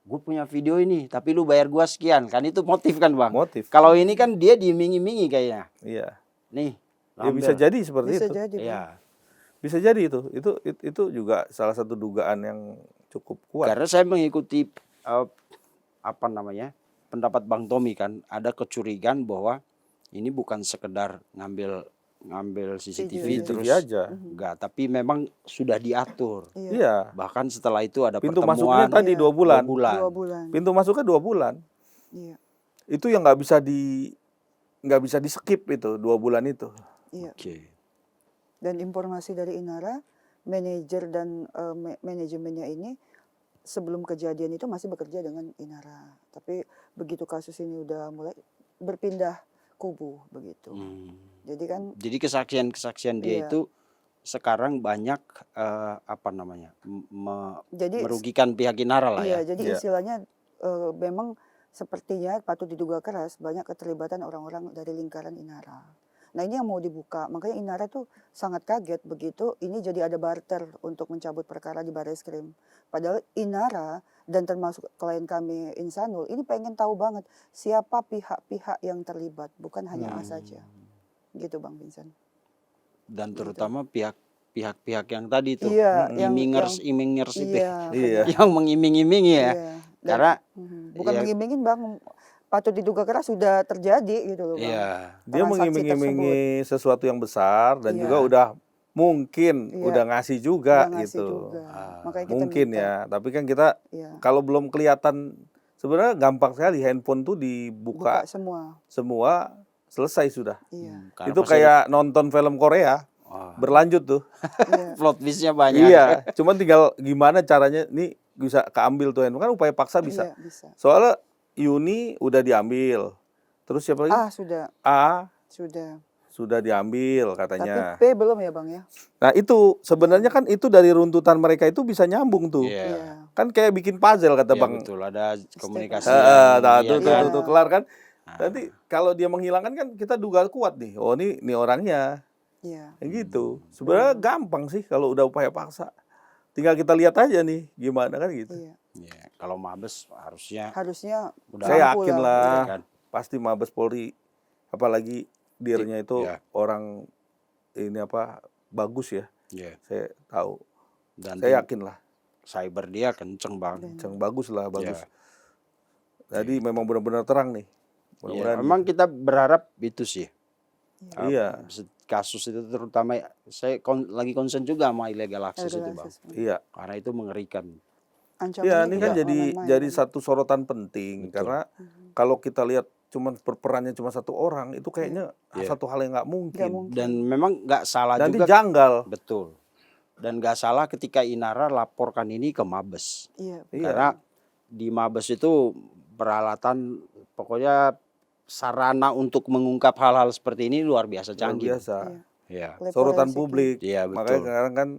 Gue punya video ini, tapi lu bayar gua sekian. Kan itu motif kan Bang? Motif. Kalau ini kan dia diiming-imingi kayaknya. Iya. Nih. Ya bisa jadi seperti Bisa itu. jadi Bang. Iya. Bisa jadi itu. Itu juga salah satu dugaan yang cukup kuat. Karena saya mengikuti apa namanya pendapat Bang Tommy kan, ada kecurigaan bahwa ini bukan sekedar ngambil CCTV Video terus aja. enggak, tapi memang sudah diatur. Iya. Iya. Bahkan setelah itu ada Pintu pertemuan masuknya tadi 2 bulan. 2 bulan. 2 bulan. Pintu masuknya 2 bulan. Iya. Itu yang nggak bisa di skip itu 2 bulan itu. Iya. Oke. Dan informasi dari Inara, manajer dan manajemennya ini sebelum kejadian itu masih bekerja dengan Inara. Tapi begitu kasus ini udah mulai berpindah kubu begitu. Jadi kan Jadi kesaksian dia Iya. itu sekarang banyak apa namanya jadi merugikan pihak Inara lah iya, ya. jadi Iya. istilahnya memang sepertinya patut diduga keras banyak keterlibatan orang-orang dari lingkaran Inara. Nah ini yang mau dibuka, makanya Inara tuh sangat kaget begitu ini jadi ada barter untuk mencabut perkara di Barreskrim. Padahal Inara dan termasuk klien kami Insanul ini pengen tahu banget siapa pihak-pihak yang terlibat, bukan hanya A saja. Gitu Bang Vincent. Dan terutama pihak-pihak yang tadi tuh Iya, imingers itu Iya, Iya. yang mengiming-imingi ya. iya. Dan- Karena bukan ya, mengimingin Bang, patut diduga keras sudah terjadi gitu loh Bang. Iya. Dia Transaksi mengiming-imingi sesuatu yang besar dan Iya. juga udah mungkin Iya. udah ngasih juga Udah ngasih gitu. juga. Makanya kita Mungkin minta. ya, tapi kan kita Iya. kalau belum kelihatan sebenarnya gampang sekali handphone tuh Buka dibuka semua. semua selesai sudah. Iya. Karena Itu pasti kayak nonton film Korea berlanjut tuh. Iya. plot twist-nya banyak. Iya, cuman tinggal gimana caranya nih bisa keambil tuh handphone kan upaya paksa bisa. Iya, bisa. Soalnya Yuni udah diambil. Terus siapa lagi? Sudah. A Sudah. diambil Tapi katanya. P belum ya Bang ya? Nah itu sebenarnya kan itu dari runtutan mereka itu bisa nyambung tuh. Iya. Iya. Kan kayak bikin puzzle kata Iya, Bang. betul, ada komunikasi. Nah, iya tuh, kan? tuh kelar kan. Nah, Nanti kalau dia menghilangkan kan kita duga kuat nih. Oh ini orangnya. Iya. Kayak gitu. Sebenarnya gampang sih kalau udah upaya paksa. Tinggal kita lihat aja nih gimana kan gitu. Iya. Iya. Kalau Mabes harusnya Harusnya udah Saya mampu yakin lah. lah. iya kan? Pasti Mabes Polri apalagi dirnya itu Iya. orang ini apa bagus ya. Iya. Saya tahu. Dan Saya yakin lah. cyber dia kenceng Bang. Yang bagus lah, bagus. Iya. Jadi memang benar-benar terang nih. Iya, Mudah-mudahan. memang kita berharap itu sih. Iya. Kasus itu terutama saya lagi concern juga sama illegal access itu Bang. Iya. Karena itu mengerikan. Ancamannya Iya, ini kan tidak jadi main-main, jadi Bang. satu sorotan penting. Betul. Karena kalau kita lihat cuman berperannya cuma satu orang itu kayaknya Iya. satu hal yang nggak mungkin. Nggak mungkin. Dan memang nggak salah Nanti juga. janggal. Betul. Dan nggak salah ketika Inara laporkan ini ke Mabes. Iya. Iya. Karena di Mabes itu peralatan pokoknya sarana untuk mengungkap hal-hal seperti ini luar biasa Luar canggih. biasa. Iya. Iya. Oleh Sorotan forensik, publik. Iya, Makanya betul. sekarang kan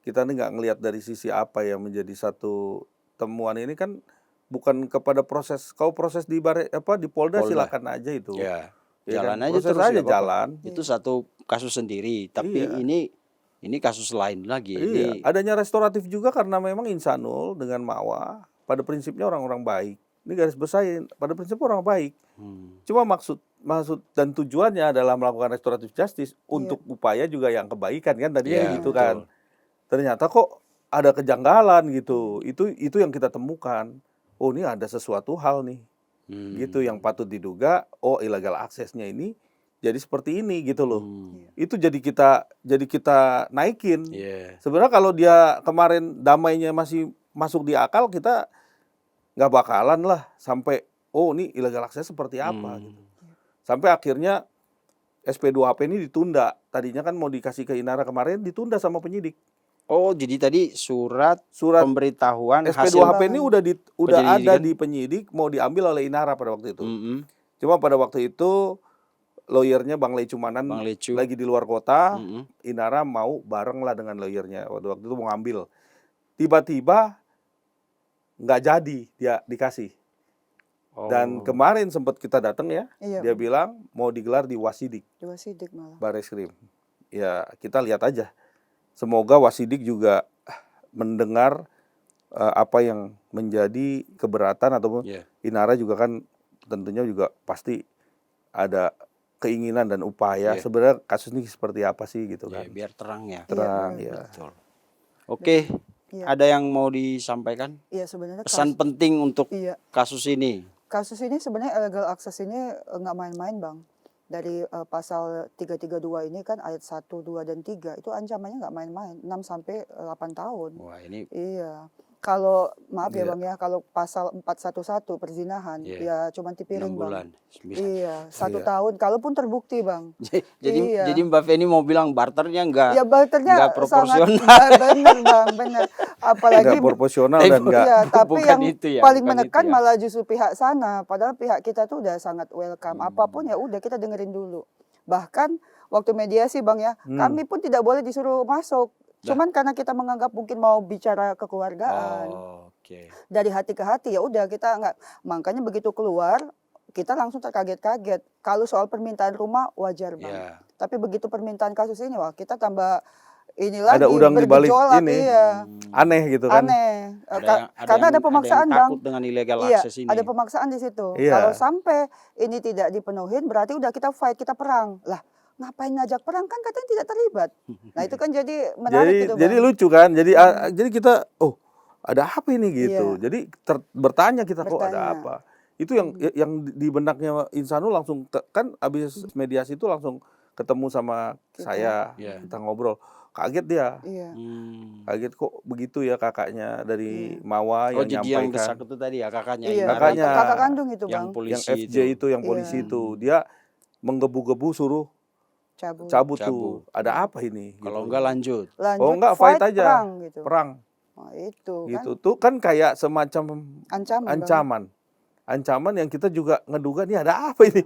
kita nih nggak ngelihat dari sisi apa yang menjadi satu temuan ini kan bukan kepada proses. Kalau proses di di Polda Polda. silakan aja itu. Iya. Ya Jalan kan? aja Proses terus aja nggak apa-apa. jalan. Itu satu kasus sendiri. Tapi Iya. ini kasus lain lagi. Iya, Ini adanya restoratif juga karena memang Insanul dengan Mawa pada prinsipnya orang-orang baik. Ini garis besar pada prinsip orang baik. Cuma maksud dan tujuannya adalah melakukan restoratif justice untuk upaya juga yang kebaikan kan tadinya Iya, gitu betul. kan. Ternyata kok ada kejanggalan gitu. Itu yang kita temukan. Oh, ini ada sesuatu hal nih. Gitu yang patut diduga, oh illegal aksesnya ini jadi seperti ini gitu loh. Itu jadi kita naikin. Iya. Sebenarnya kalau dia kemarin damainya masih masuk di akal, kita nggak bakalan lah sampai oh ini illegal akses seperti apa gitu. Sampai akhirnya SP2HP ini ditunda. Tadinya kan mau dikasih ke Inara kemarin ditunda sama penyidik. Oh, jadi tadi surat pemberitahuan SP2HP ini udah ada penyelidikan. di penyidik mau diambil oleh Inara pada waktu itu. Mm-mm. Cuma pada waktu itu lawyernya Bang Lecumanan Bang Lecu. lagi di luar kota. Mm-mm. Inara mau bareng lah dengan lawyernya waktu itu mau ngambil. Tiba-tiba nggak jadi dia dikasih. Oh. Dan kemarin sempat kita datang ya, Iya. dia bilang mau digelar di Wasidik, Dua sidik malah. Bareskrim. Ya kita lihat aja. Semoga Wasidik juga mendengar apa yang menjadi keberatan ataupun Iya. Inara juga kan tentunya juga pasti ada keinginan dan upaya Iya. sebenarnya kasus ini seperti apa sih gitu Ya, kan. biar terang ya. Terang Iya, ya. Betul. Oke, Iya. ada yang mau disampaikan? Iya sebenarnya Pesan penting untuk iya. kasus ini. Kasus ini sebenarnya illegal access ini nggak main-main Bang. Dari pasal 332 ini kan ayat 1, 2, dan 3 itu ancamannya nggak main-main. 6 sampai 8 tahun. Wah, ini Iya. Kalau maaf ya Iya. Bang ya, kalau pasal 411 perzinahan Iya. ya cuma 6 tipiring Bang. bulan. Iya, 1 Iya. tahun kalaupun terbukti Bang. Iya. Jadi Mbak Feni mau bilang barternya enggak Ya barternya nggak sangat proporsional. benar Bang, benar. Apalagi Nggak proporsional dan nggak iya, tapi bukan yang itu ya, paling bukan menekan itu ya. malah justru pihak sana. Padahal pihak kita tuh udah sangat welcome. Apapun ya udah kita dengerin dulu. Bahkan waktu mediasi Bang ya, kami pun tidak boleh disuruh masuk. Cuman karena kita menganggap mungkin mau bicara kekeluargaan. Oh, oke. Dari hati ke hati ya udah kita nggak, makanya begitu keluar kita langsung terkaget-kaget. Kalau soal permintaan rumah wajar Bang. Ya. Tapi begitu permintaan kasus ini wah kita tambah ini lagi ada udang di balik bergejolak, ini. iya. Aneh gitu kan. Aneh. yang Karena ada pemaksaan yang Bang. takut dengan illegal Iya, access ini. ada pemaksaan di situ. Iya. Kalau sampai ini tidak dipenuhin berarti udah kita fight, kita perang. Lah, ngapain ngajak perang kan katanya tidak terlibat. Nah, itu kan jadi menarik gitu, Jadi Bang. lucu kan. Jadi kita oh ada apa ini gitu. Iya. Jadi bertanya kita kok ada Bertanya. apa. Itu yang di benaknya Insanul langsung kan abis mediasi itu langsung ketemu sama saya, kita ngobrol. Kaget dia. Iya. Kaget kok begitu ya kakaknya dari Mawa Oh, yang jadi yang nyampaikan. desak itu tadi ya kakaknya. Iya, Kakaknya. kakak kandung itu yang Bang. polisi Yang FJ itu, yang polisi Iya. itu. Dia menggebu-gebu suruh cabut tuh. Ada apa ini? Kalau gitu. enggak lanjut. Lanjut Oh enggak, fight aja. perang gitu. Perang. Nah, itu Gitu. kan Tuh kan kayak semacam ancaman. Ancaman yang kita juga ngeduga nih ada apa ini?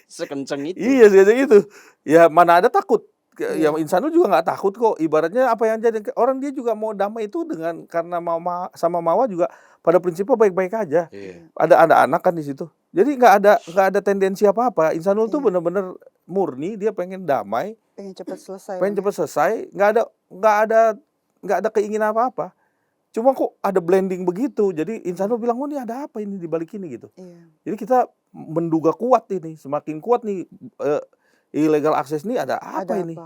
Sekenceng itu. Iya, kayak gitu. Ya mana ada takut. Iya. Ya Insanul juga nggak takut kok. Ibaratnya apa yang jadi orang dia juga mau damai itu dengan karena sama Mawa juga pada prinsipnya baik-baik aja. Iya. Ada anak kan di situ. Jadi nggak ada tendensi apa-apa. Insanul tuh bener-bener murni, dia pengen damai, Pengen cepat selesai. pengen Bang. cepat selesai, nggak ada keinginan apa-apa. Cuma kok ada blending begitu. Jadi Insanul bilang, "Oh, ini ada apa ini di balik ini?" gitu. Iya. Jadi kita menduga kuat ini, semakin kuat nih illegal access ini ada apa ini?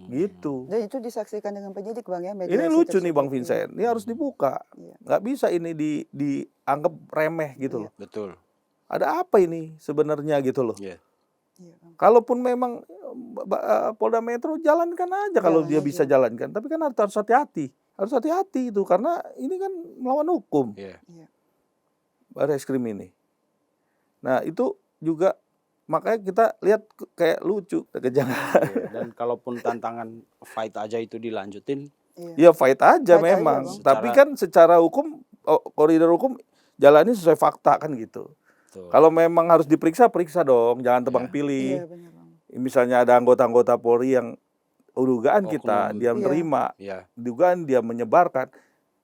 Gitu. Dan itu disaksikan dengan penyidik Bang ya. Ini mediasi lucu nih tersebut. Bang Vincent. Ini harus dibuka. Iya. Nggak bisa ini dianggap remeh gitu loh. Betul. Ada apa ini sebenarnya gitu loh. Iya. Iya, Bang. Kalaupun memang Polda Metro jalankan aja kalau Jalan dia aja. bisa jalankan. Tapi kan harus hati-hati. Harus hati-hati itu karena ini kan melawan hukum. Iya. Iya. Barreskrim ini. Nah itu juga makanya kita lihat kayak lucu kejanggalan. Iya. Dan kalaupun tantangan fight aja itu dilanjutin, Iya. Ya fight aja Fight memang. aja, Bang. Tapi kan secara hukum koridor hukum jalani sesuai fakta kan gitu. tuh. Kalau memang harus diperiksa, periksa dong, jangan tebang pilih. Iya, benar Bang. Misalnya ada anggota-anggota Polri yang dugaan kita Oknum. dia Iya. menerima, Ya. dugaan dia menyebarkan,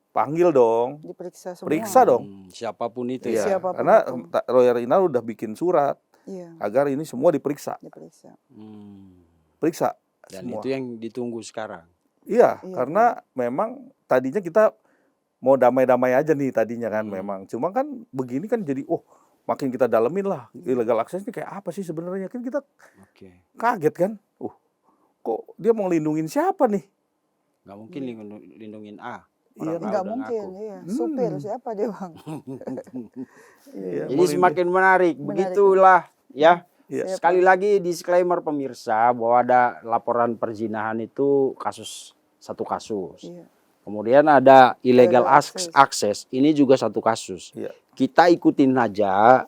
panggil dong, Diperiksa semua. periksa dong. Siapapun itu Iya, ya. Siapapun karena itu. Lawyer Inal udah bikin surat Iya, agar ini semua diperiksa, diperiksa. periksa Dan semua. itu yang ditunggu sekarang. Iya, Iya, karena memang tadinya kita mau damai-damai aja nih tadinya kan memang. Cuma kan begini kan jadi makin kita dalemin lah illegal access ini kayak apa sih sebenarnya, kan kita Oke. kaget kan. Kok dia mau lindungin siapa nih? Nggak mungkin lindungin A. Iya, Orang A Enggak udah mungkin, ngaku. iya. Supir siapa dia Bang? Iya, Jadi mau semakin menarik. Begitulah ya. Iya. Sekali lagi disclaimer pemirsa bahwa ada laporan perzinahan itu satu kasus. Iya. Kemudian ada illegal Illegal access, ini juga satu kasus. Iya. Kita ikutin aja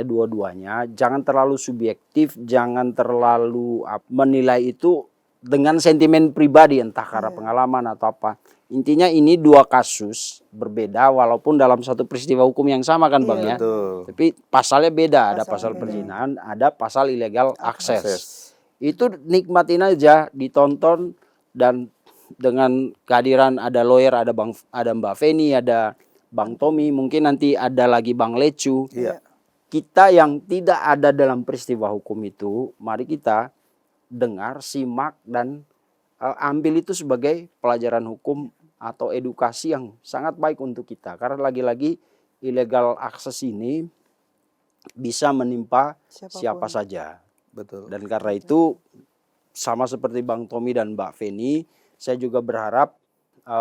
dua-duanya, jangan terlalu subjektif, jangan terlalu menilai itu dengan sentimen pribadi entah karena Iya. pengalaman atau apa. Intinya ini dua kasus berbeda walaupun dalam satu peristiwa hukum yang sama kan Bang ya. Iya. Betul. Tapi pasalnya beda, ada Pasalnya pasal beda. perzinahan, ada pasal illegal access. Access. Itu nikmatin aja, ditonton, dan dengan kehadiran ada lawyer, ada Mbak Feni, ada Bang Tommy, mungkin nanti ada lagi Bang Lecu. Iya. Kita yang tidak ada dalam peristiwa hukum itu, mari kita dengar, simak, dan ambil itu sebagai pelajaran hukum atau edukasi yang sangat baik untuk kita. Karena lagi-lagi illegal access ini bisa menimpa Siapapun. siapa saja. Betul. Dan karena itu sama seperti Bang Tommy dan Mbak Feni, saya juga berharap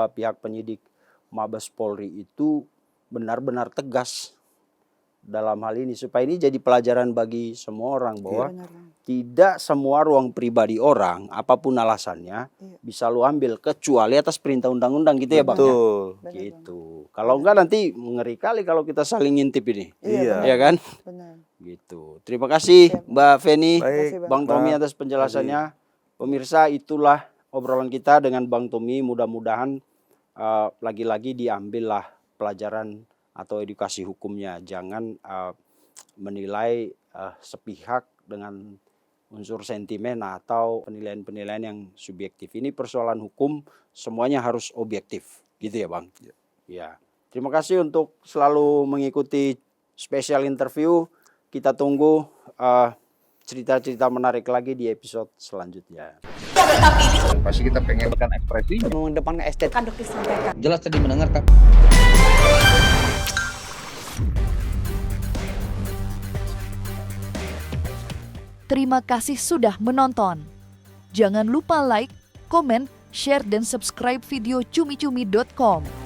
pihak penyidik Mabes Polri itu benar-benar tegas dalam hal ini supaya ini jadi pelajaran bagi semua orang bahwa Benar, Bang. tidak semua ruang pribadi orang apapun alasannya Iya. bisa lu ambil kecuali atas perintah undang-undang gitu ya Bang ya? Betul. Benar, Bang. Gitu. Kalau enggak nanti ngeri kali kalau kita saling ngintip ini. Iya. Ya kan? Benar. Gitu. Terima kasih Siap. Mbak Feni, Baik, Bang Tommy Mbak. atas penjelasannya. Pemirsa, itulah obrolan kita dengan Bang Tommy. Mudah-mudahan lagi-lagi diambillah pelajaran atau edukasi hukumnya. Jangan menilai sepihak dengan unsur sentimen atau penilaian-penilaian yang subjektif. Ini persoalan hukum, semuanya harus objektif. Gitu ya Bang? Ya. Terima kasih untuk selalu mengikuti special interview. Kita tunggu cerita-cerita menarik lagi di episode selanjutnya. Pasti kita pengen kan ekspresinya. Mengedepankan estetika dok disampaikan. Jelas tadi mendengarkan. Terima kasih sudah menonton. Jangan lupa like, komen, share, dan subscribe video cumi-cumi.com.